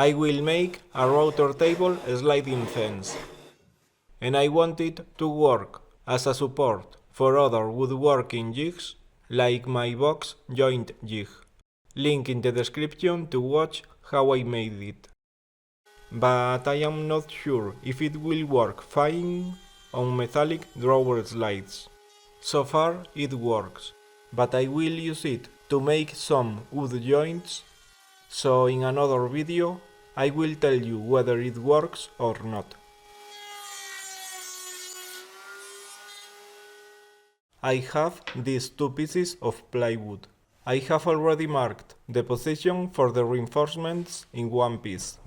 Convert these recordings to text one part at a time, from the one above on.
I will make a router table sliding fence, and I want it to work as a support for other woodworking jigs like my box joint jig. Link in the description to watch how I made it. But I am not sure if it will work fine on metallic drawer slides. So far it works, but I will use it to make some wood joints, so in another video I will tell you whether it works or not. I have these two pieces of plywood. I have already marked the position for the reinforcements in one piece,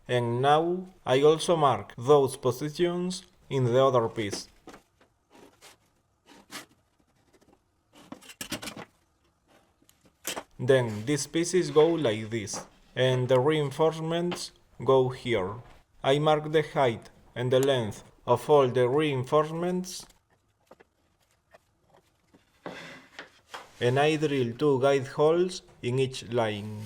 and now I also mark those positions in the other piece. Then these pieces go like this, and the reinforcements go here. I mark the height and the length of all the reinforcements, and I drill 2 guide holes in each line.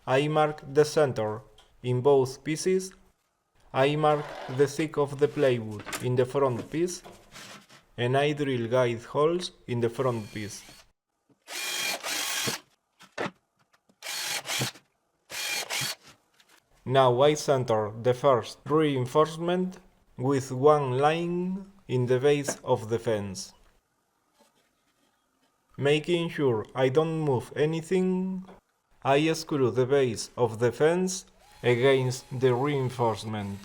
I mark the center in both pieces. I mark the thick of the plywood in the front piece, and I drill guide holes in the front piece. Now I center the first reinforcement with one line in the base of the fence, making sure I don't move anything. I screw the base of the fence against the reinforcement.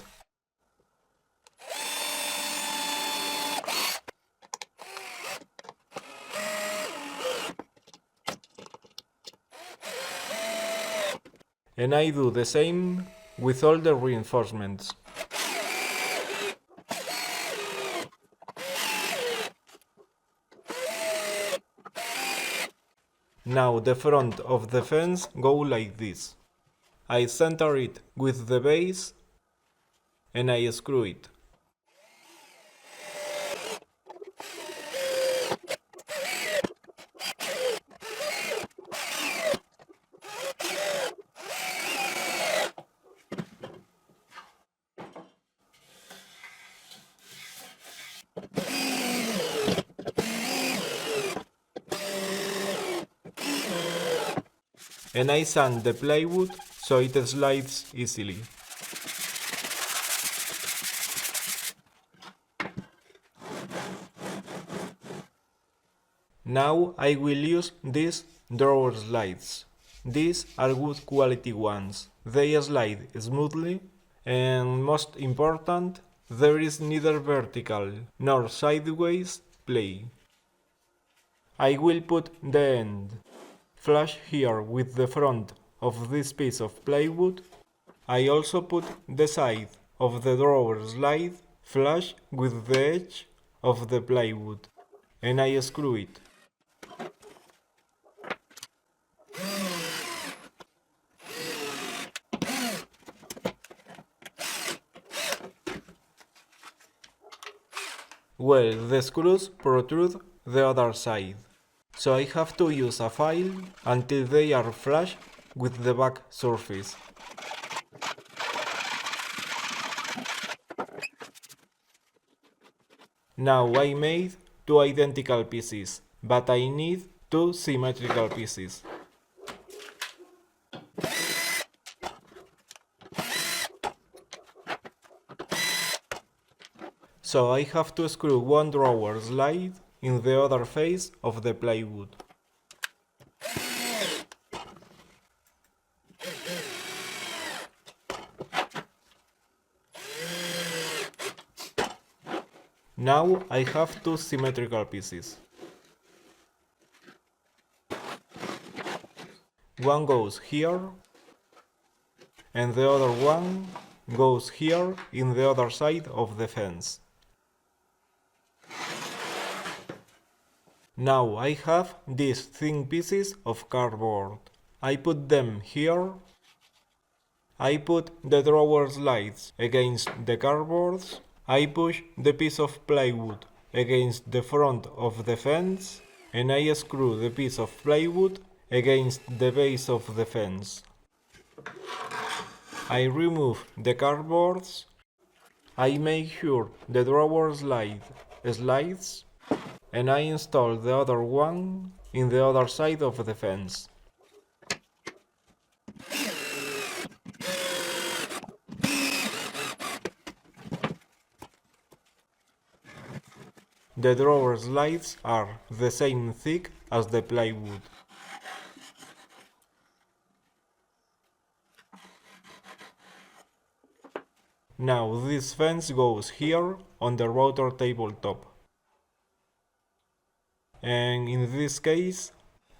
And I do the same with all the reinforcements. Now the front of the fence go like this. I center it with the base and I screw it. And I sand the plywood so it slides easily. Now I will use these drawer slides. These are good quality ones. They slide smoothly, and most important, there is neither vertical nor sideways play. I will put the end flush here with the front of this piece of plywood. I also put the side of the drawer slide flush with the edge of the plywood, and I screw it. Well, the screws protrude the other side, so I have to use a file until they are flush with the back surface. Now I made 2 identical pieces, but I need 2 symmetrical pieces. So I have to screw one drawer slide in the other face of the plywood. Now I have 2 symmetrical pieces. One goes here, and the other one goes here in the other side of the fence. Now I have these thin pieces of cardboard. I put them here. I put the drawer slides against the cardboards. I push the piece of plywood against the front of the fence, and I screw the piece of plywood against the base of the fence. I remove the cardboards. I make sure the drawer slides, and I install the other one in the other side of the fence. The drawer slides are the same thick as the plywood. Now this fence goes here on the router tabletop. And in this case,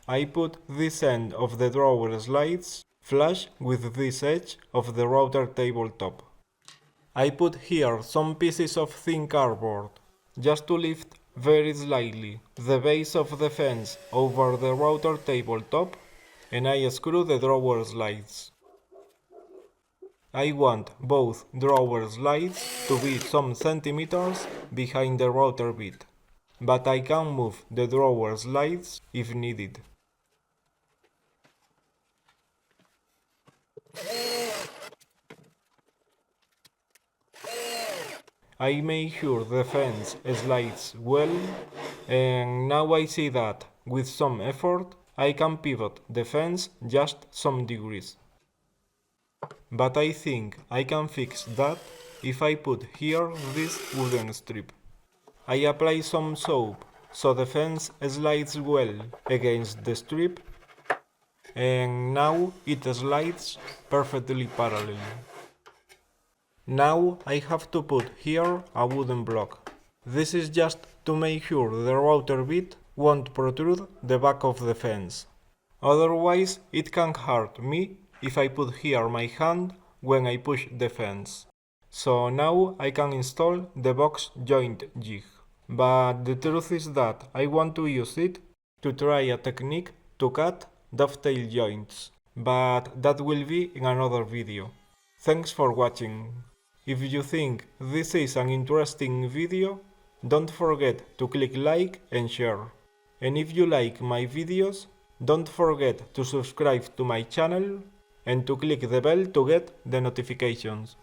I put this end of the drawer slides flush with this edge of the router tabletop. I put here some pieces of thin cardboard, just to lift very slightly the base of the fence over the router tabletop, and I screw the drawer slides. I want both drawer slides to be some centimeters behind the router bit, but I can move the drawer slides if needed. I make sure the fence slides well, and now I see that, with some effort, I can pivot the fence just some degrees. But I think I can fix that if I put here this wooden strip. I apply some soap so the fence slides well against the strip, and now it slides perfectly parallel. Now I have to put here a wooden block. This is just to make sure the router bit won't protrude the back of the fence. Otherwise it can hurt me if I put here my hand when I push the fence. So now I can install the box joint jig. But the truth is that I want to use it to try a technique to cut dovetail joints. But that will be in another video. Thanks for watching. If you think this is an interesting video, don't forget to click like and share. And if you like my videos, don't forget to subscribe to my channel and to click the bell to get the notifications.